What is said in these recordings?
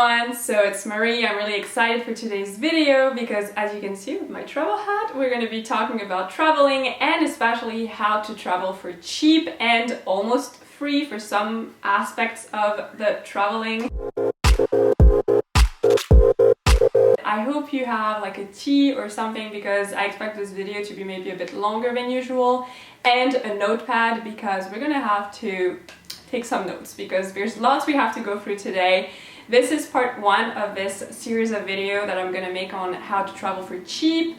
everyone, so it's Marie. I'm really excited for today's video because as you can see with my travel hat, we're going to be talking about traveling and especially how to travel for cheap and almost free for some aspects of the traveling. I hope you have like a tea or something because I expect this video to be maybe a bit longer than usual, and a notepad because we're gonna have to take some notes because there's lots we have to go through today. This is part one of this series of video that I'm gonna make on how to travel for cheap.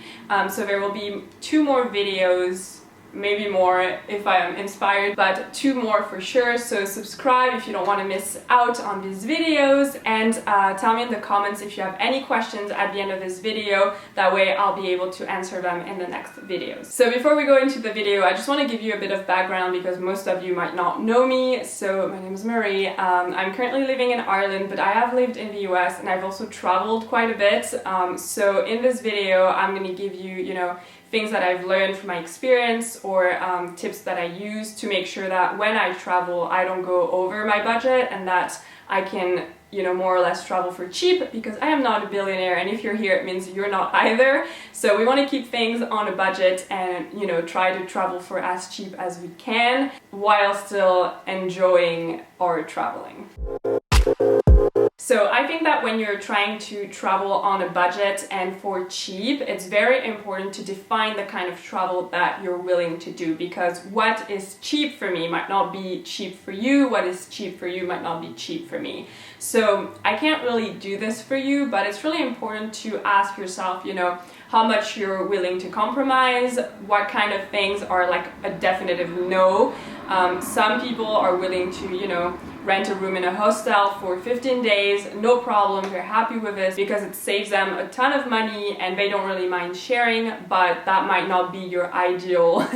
So there will be 2 more videos, maybe more if I am inspired, but 2 more for sure. So subscribe if you don't want to miss out on these videos, and tell me in the comments if you have any questions at the end of this video. That way I'll be able to answer them in the next videos. So before we go into the video, I just want to give you a bit of background because most of you might not know me. So my name is Marie. I'm currently living in Ireland, but I have lived in the US and I've also traveled quite a bit. So in this video I'm going to give you, things that I've learned from my experience or tips that I use to make sure that when I travel I don't go over my budget and that I can, more or less travel for cheap, because I am not a billionaire, and if you're here it means you're not either. So we want to keep things on a budget and, try to travel for as cheap as we can while still enjoying our traveling. So I think that when you're trying to travel on a budget and for cheap, it's very important to define the kind of travel that you're willing to do, because what is cheap for me might not be cheap for you, what is cheap for you might not be cheap for me. So I can't really do this for you, but it's really important to ask yourself, how much you're willing to compromise, what kind of things are like a definitive no. Some people are willing to, rent a room in a hostel for 15 days, no problem, they're happy with this because it saves them a ton of money and they don't really mind sharing, but that might not be your ideal,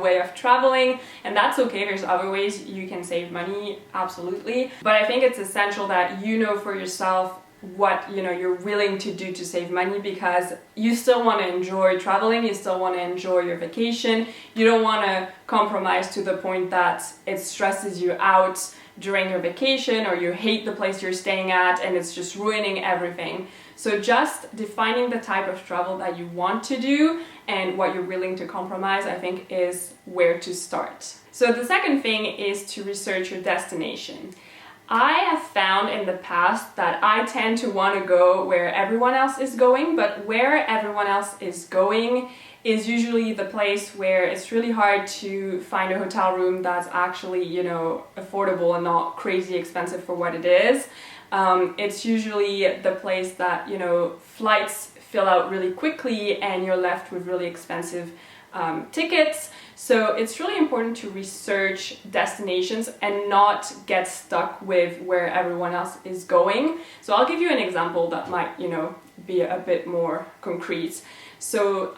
way of traveling, and that's okay. There's other ways you can save money, absolutely. But I think it's essential that you know for yourself what you're willing to do to save money, because you still want to enjoy traveling, you still want to enjoy your vacation. You don't want to compromise to the point that it stresses you out during your vacation, or you hate the place you're staying at and it's just ruining everything. So just defining the type of travel that you want to do and what you're willing to compromise, I think, is where to start. So the second thing is to research your destination. I have found in the past that I tend to want to go where everyone else is going, but where everyone else is going is usually the place where it's really hard to find a hotel room that's actually, affordable and not crazy expensive for what it is. It's usually the place that, flights fill out really quickly and you're left with really expensive tickets. So it's really important to research destinations and not get stuck with where everyone else is going. So I'll give you an example that might, be a bit more concrete. So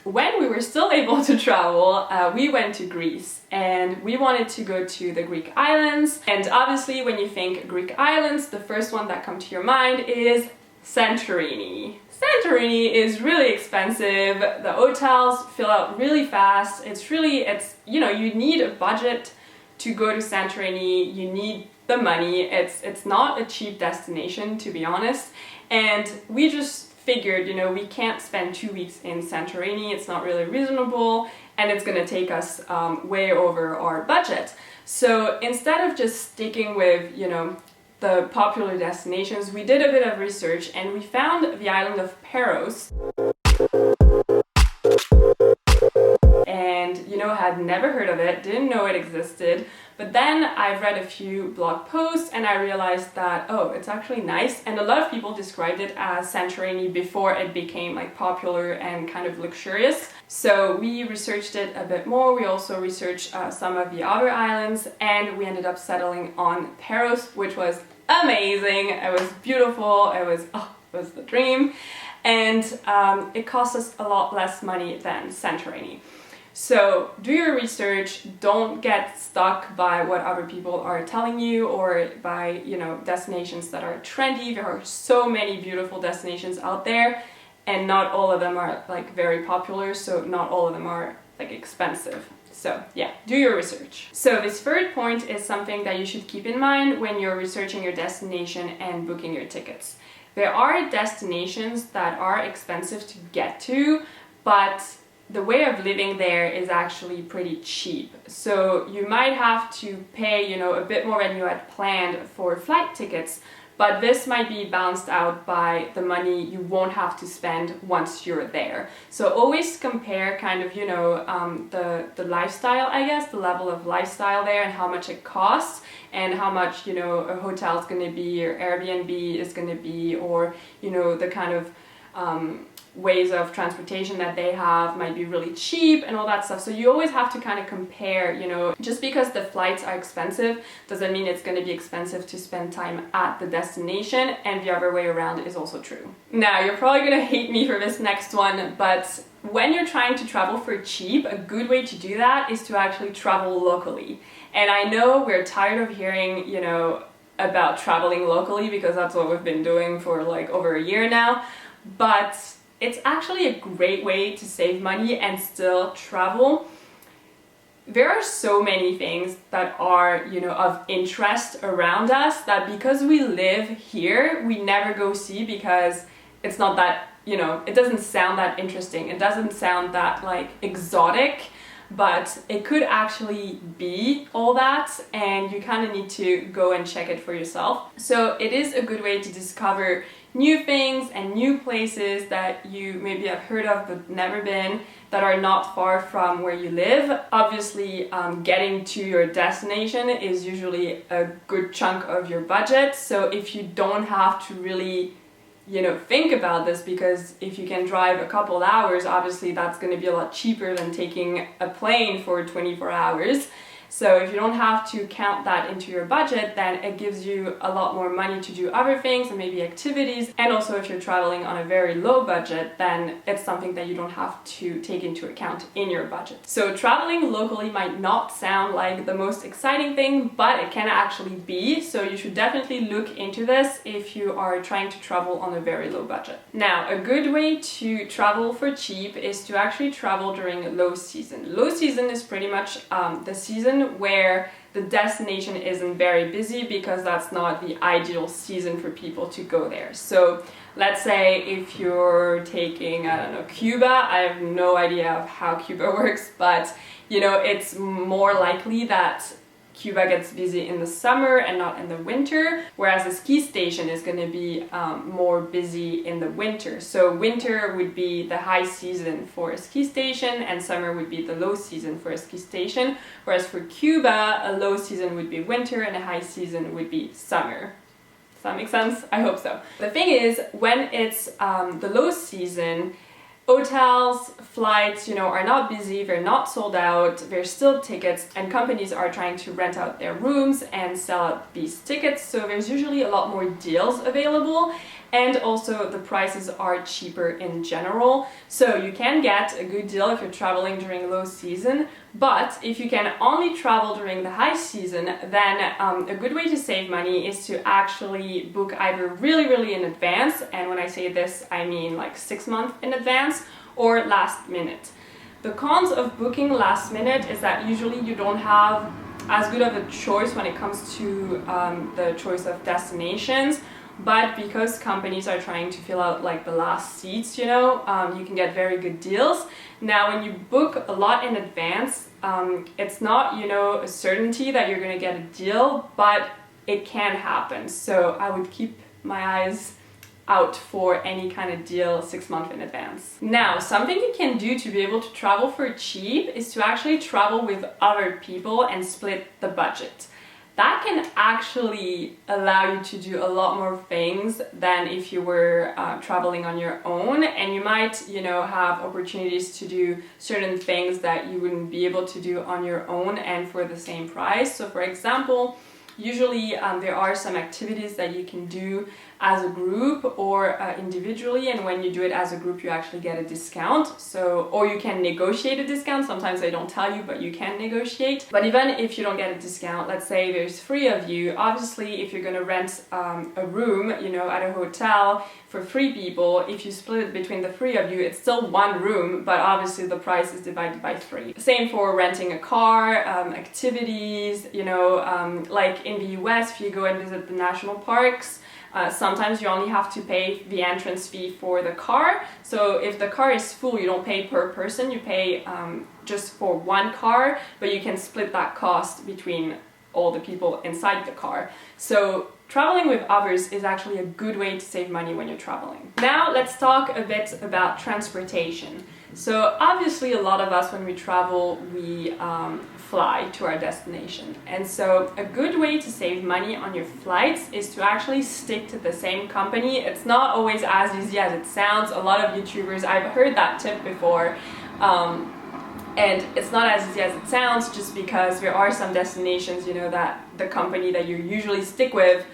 when we were still able to travel, we went to Greece and we wanted to go to the Greek islands. And obviously when you think Greek islands, the first one that comes to your mind is Santorini. Santorini is really expensive. The hotels fill out really fast. You need a budget to go to Santorini. You need the money. It's not a cheap destination, to be honest. And we just figured, we can't spend 2 weeks in Santorini. It's not really reasonable and it's gonna take us way over our budget. So instead of just sticking with, the popular destinations, we did a bit of research and we found the island of Paros. And, had never heard of it, didn't know it existed. But then I've read a few blog posts and I realized that, it's actually nice. And a lot of people described it as Santorini before it became like popular and kind of luxurious. So we researched it a bit more. We also researched some of the other islands and we ended up settling on Paros, which was amazing. It was beautiful. It was the dream. And it cost us a lot less money than Santorini. So do your research, don't get stuck by what other people are telling you or by, destinations that are trendy. There are so many beautiful destinations out there and not all of them are like very popular, so not all of them are like expensive. So yeah, do your research. So this third point is something that you should keep in mind when you're researching your destination and booking your tickets. There are destinations that are expensive to get to, but the way of living there is actually pretty cheap. So you might have to pay, a bit more than you had planned for flight tickets, but this might be balanced out by the money you won't have to spend once you're there. So always compare kind of, the lifestyle, I guess, the level of lifestyle there and how much it costs and how much, a hotel is going to be or Airbnb is going to be, or, the kind of ways of transportation that they have might be really cheap and all that stuff. So you always have to kind of compare, just because the flights are expensive doesn't mean it's going to be expensive to spend time at the destination, and the other way around is also true. Now, you're probably going to hate me for this next one, but when you're trying to travel for cheap, a good way to do that is to actually travel locally. And I know we're tired of hearing, about traveling locally because that's what we've been doing for like over a year now, but it's actually a great way to save money and still travel. There are so many things that are, of interest around us that because we live here, we never go see because it's not that, it doesn't sound that interesting. It doesn't sound that like exotic, but it could actually be all that, and you kind of need to go and check it for yourself. So it is a good way to discover new things and new places that you maybe have heard of but never been, that are not far from where you live. Obviously, getting to your destination is usually a good chunk of your budget, so if you don't have to really think about this, because if you can drive a couple hours, obviously that's going to be a lot cheaper than taking a plane for 24 hours. So if you don't have to count that into your budget, then it gives you a lot more money to do other things and maybe activities. And also if you're traveling on a very low budget, then it's something that you don't have to take into account in your budget. So traveling locally might not sound like the most exciting thing, but it can actually be. So you should definitely look into this if you are trying to travel on a very low budget. Now, a good way to travel for cheap is to actually travel during low season. Low season is pretty much the season where the destination isn't very busy, because that's not the ideal season for people to go there. So let's say if you're taking, I don't know, Cuba, I have no idea of how Cuba works, but it's more likely that Cuba gets busy in the summer and not in the winter, whereas a ski station is going to be more busy in the winter. So winter would be the high season for a ski station and summer would be the low season for a ski station, whereas for Cuba, a low season would be winter and a high season would be summer. Does that make sense? I hope so. The thing is, when it's the low season, hotels, flights, are not busy, they're not sold out, there's still tickets, and companies are trying to rent out their rooms and sell out these tickets, so there's usually a lot more deals available, and also the prices are cheaper in general. So you can get a good deal if you're traveling during low season, but if you can only travel during the high season, then a good way to save money is to actually book either really in advance, and when I say this I mean like 6 months in advance, or last minute. The cons of booking last minute is that usually you don't have as good of a choice when it comes to the choice of destinations. But because companies are trying to fill out like the last seats, you can get very good deals. Now, when you book a lot in advance, it's not, a certainty that you're going to get a deal, but it can happen. So I would keep my eyes out for any kind of deal 6 months in advance. Now, something you can do to be able to travel for cheap is to actually travel with other people and split the budget. That can actually allow you to do a lot more things than if you were traveling on your own, and you might, have opportunities to do certain things that you wouldn't be able to do on your own and for the same price. So for example, Usually there are some activities that you can do as a group or individually, and when you do it as a group you actually get a discount. So, or you can negotiate a discount. Sometimes they don't tell you, but you can negotiate. But even if you don't get a discount, let's say there's 3 of you, obviously if you're going to rent a room, you know, at a hotel for 3 people, if you split it between the 3 of you, it's still 1 room, but obviously the price is divided by 3. Same for renting a car, activities, you know, like in the US, if you go and visit the national parks, sometimes you only have to pay the entrance fee for the car. So if the car is full, you don't pay per person, you pay just for 1 car, but you can split that cost between all the people inside the car. So traveling with others is actually a good way to save money when you're traveling. Now let's talk a bit about transportation. So obviously a lot of us, when we travel, we fly to our destination. And so a good way to save money on your flights is to actually stick to the same company. It's not always as easy as it sounds. A lot of YouTubers, I've heard that tip before, and it's not as easy as it sounds, just because there are some destinations, you know, that the company that you usually stick with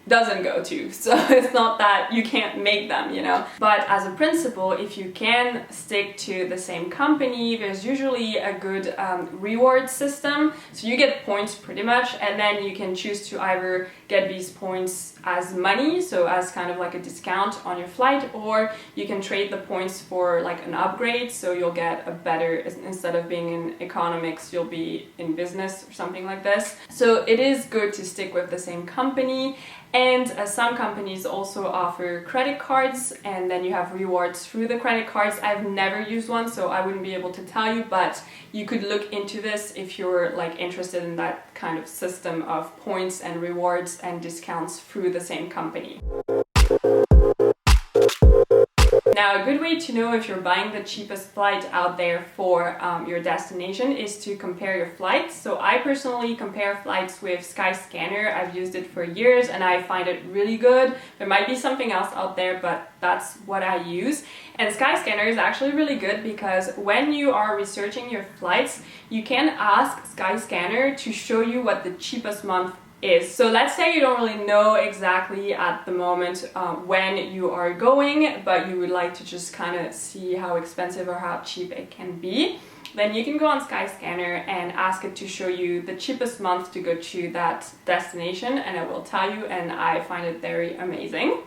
doesn't go to. So it's not that you can't make them, you know. But as a principle, if you can stick to the same company, there's usually a good reward system. So you get points pretty much, and then you can choose to either get these points as money, so as kind of like a discount on your flight, or you can trade the points for like an upgrade, so you'll get a better, instead of being in economics, you'll be in business or something like this. So it is good to stick with the same company. And some companies also offer credit cards, and then you have rewards through the credit cards. I've never used one, so I wouldn't be able to tell you, but you could look into this if you're like interested in that kind of system of points and rewards and discounts through the same company. Now, a good way to know if you're buying the cheapest flight out there for your destination is to compare your flights. So I personally compare flights with Skyscanner. I've used it for years and I find it really good. There might be something else out there, but that's what I use. And Skyscanner is actually really good because when you are researching your flights, you can ask Skyscanner to show you what the cheapest month is. So let's say you don't really know exactly at the moment when you are going, but you would like to just kind of see how expensive or how cheap it can be. Then you can go on Skyscanner and ask it to show you the cheapest month to go to that destination, and it will tell you, and I find it very amazing.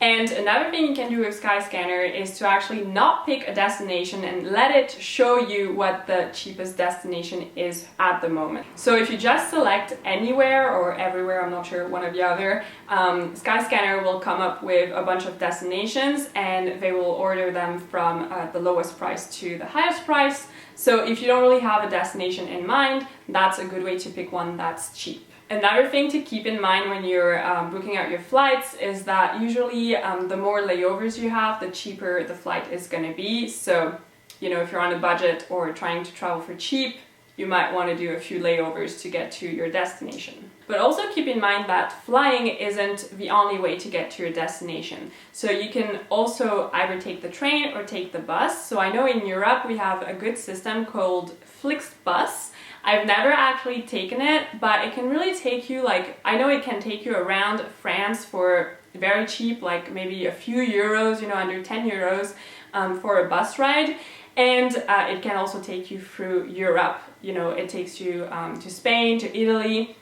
And another thing you can do with Skyscanner is to actually not pick a destination and let it show you what the cheapest destination is at the moment. So if you just select anywhere or everywhere, I'm not sure, one or the other, Skyscanner will come up with a bunch of destinations and they will order them from the lowest price to the highest price. So if you don't really have a destination in mind, that's a good way to pick one that's cheap. Another thing to keep in mind when you're booking out your flights is that usually the more layovers you have, the cheaper the flight is going to be. So, you know, if you're on a budget or trying to travel for cheap, you might want to do a few layovers to get to your destination. But also keep in mind that flying isn't the only way to get to your destination. So you can also either take the train or take the bus. So I know in Europe we have a good system called Flixbus. I've never actually taken it, but it can really take you, like, I know it can take you around France for very cheap, like maybe a few euros, you know, under 10 euros for a bus ride. And it can also take you through Europe. You know, it takes you to Spain, to Italy,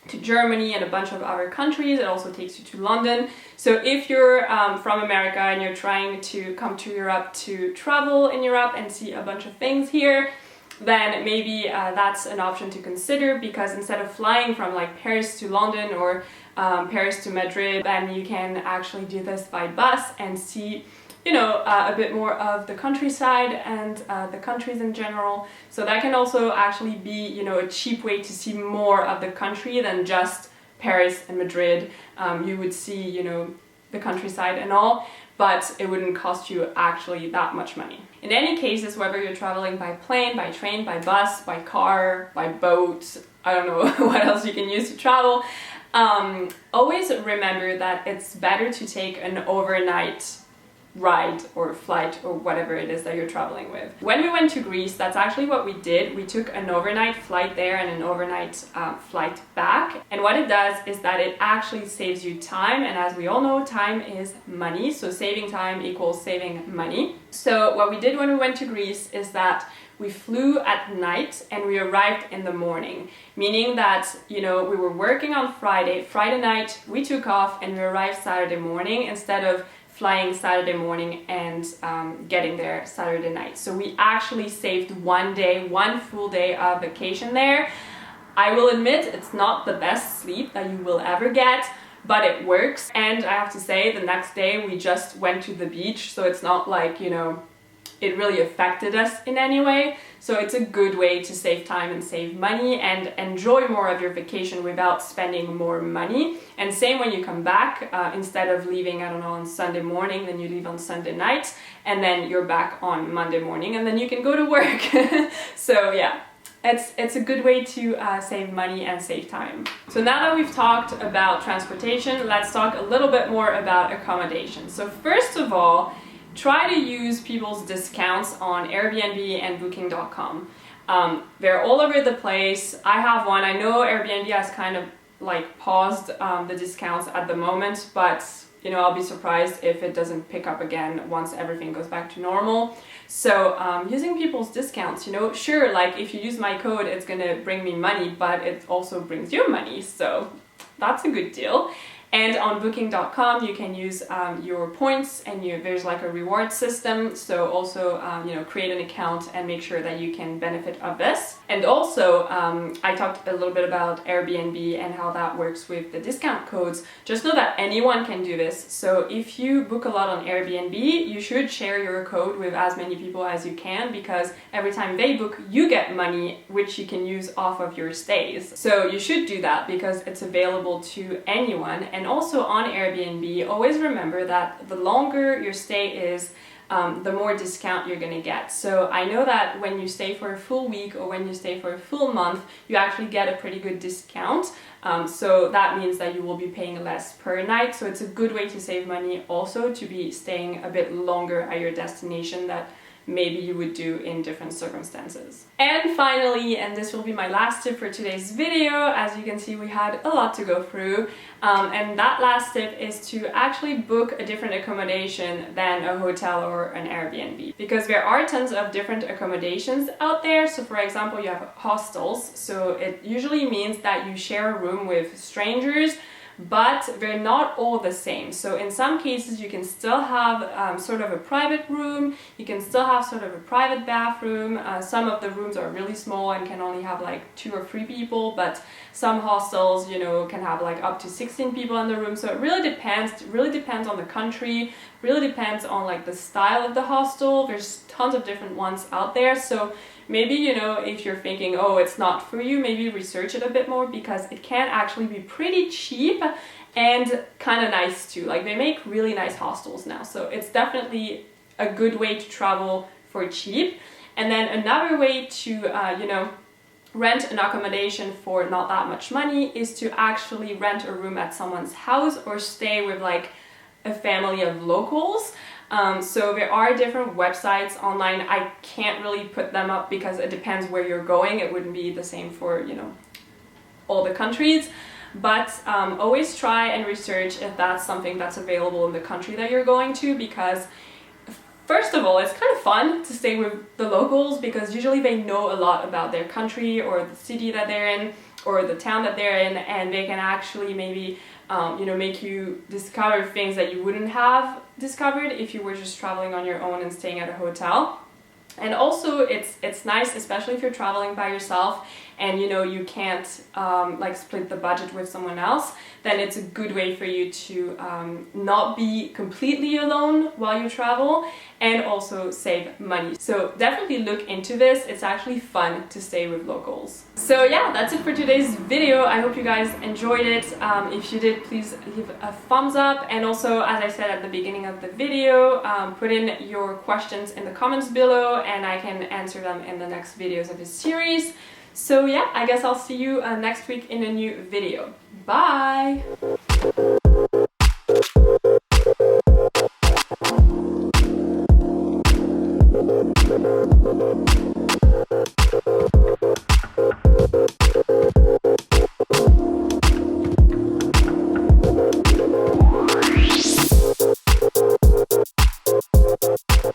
to Germany, and a bunch of other countries. It also takes you to London. So if you're from America and you're trying to come to Europe to travel in Europe and see a bunch of things here, then maybe that's an option to consider, because instead of flying from like Paris to London or Paris to Madrid, then you can actually do this by bus and see, you know, a bit more of the countryside and the countries in general. So that can also actually be, you know, a cheap way to see more of the country than just Paris and Madrid. You would see, you know, the countryside and all, but it wouldn't cost you actually that much money. In any cases, whether you're traveling by plane, by train, by bus, by car, by boat, I don't know what else you can use to travel, always remember that it's better to take an overnight ride or flight or whatever it is that you're traveling with. When we went to Greece, that's actually what we did. We took an overnight flight there and an overnight flight back. And what it does is that it actually saves you time. And as we all know, time is money. So saving time equals saving money. So what we did when we went to Greece is that we flew at night and we arrived in the morning, meaning that, you know, we were working on Friday night, we took off and we arrived Saturday morning instead of flying Saturday morning and getting there Saturday night. So we actually saved one day, one full day of vacation there. I will admit it's not the best sleep that you will ever get, but it works. And I have to say, the next day we just went to the beach, so it's not like, you know, it really affected us in any way. So it's a good way to save time and save money and enjoy more of your vacation without spending more money. And same when you come back, instead of leaving, I don't know, on Sunday morning, then you leave on Sunday night, and then you're back on Monday morning, and then you can go to work. So yeah, it's a good way to save money and save time. So now that we've talked about transportation, let's talk a little bit more about accommodation. So first of all, try to use people's discounts on Airbnb and booking.com. They're all over the place. I have one. I know Airbnb has kind of like paused the discounts at the moment, but you know, I'll be surprised if it doesn't pick up again once everything goes back to normal. So using people's discounts, you know, sure, like if you use my code, it's gonna bring me money, but it also brings you money. So that's a good deal. And on booking.com, you can use your points, and there's like a reward system. So also, you know, create an account and make sure that you can benefit of this. And also, I talked a little bit about Airbnb and how that works with the discount codes. Just know that anyone can do this. So if you book a lot on Airbnb, you should share your code with as many people as you can, because every time they book, you get money, which you can use off of your stays. So you should do that because it's available to anyone. And also on Airbnb, always remember that the longer your stay is, the more discount you're gonna get. So I know that when you stay for a full week or when you stay for a full month, you actually get a pretty good discount. So that means that you will be paying less per night. So it's a good way to save money also, to be staying a bit longer at your destination that maybe you would do in different circumstances. And finally, and this will be my last tip for today's video, as you can see we had a lot to go through, and that last tip is to actually book a different accommodation than a hotel or an Airbnb, because there are tons of different accommodations out there. So for example, you have hostels, so it usually means that you share a room with strangers, but they're not all the same. So in some cases you can still have sort of a private room, you can still have sort of a private bathroom. Some of the rooms are really small and can only have like 2 or 3 people, but some hostels, you know, can have like up to 16 people in the room. So it really depends on the country, really depends on like the style of the hostel. There's tons of different ones out there. So maybe, you know, if you're thinking, oh, it's not for you, maybe research it a bit more, because it can actually be pretty cheap and kind of nice too. Like they make really nice hostels now. So it's definitely a good way to travel for cheap. And then another way to, you know, rent an accommodation for not that much money is to actually rent a room at someone's house or stay with like a family of locals. So there are different websites online. I can't really put them up because it depends where you're going. It wouldn't be the same for, you know, all the countries. But always try and research if that's something that's available in the country that you're going to, because first of all, it's kind of fun to stay with the locals, because usually they know a lot about their country or the city that they're in or the town that they're in, and they can actually maybe you know, make you discover things that you wouldn't have discovered if you were just traveling on your own and staying at a hotel. And also it's nice, especially if you're traveling by yourself and you know you can't like split the budget with someone else, then it's a good way for you to not be completely alone while you travel and also save money. So definitely look into this. It's actually fun to stay with locals. So yeah, that's it for today's video. I hope you guys enjoyed it. If you did, please leave a thumbs up, and also, as I said at the beginning of the video, put in your questions in the comments below and I can answer them in the next videos of this series. So yeah, I guess I'll see you next week in a new video. Bye!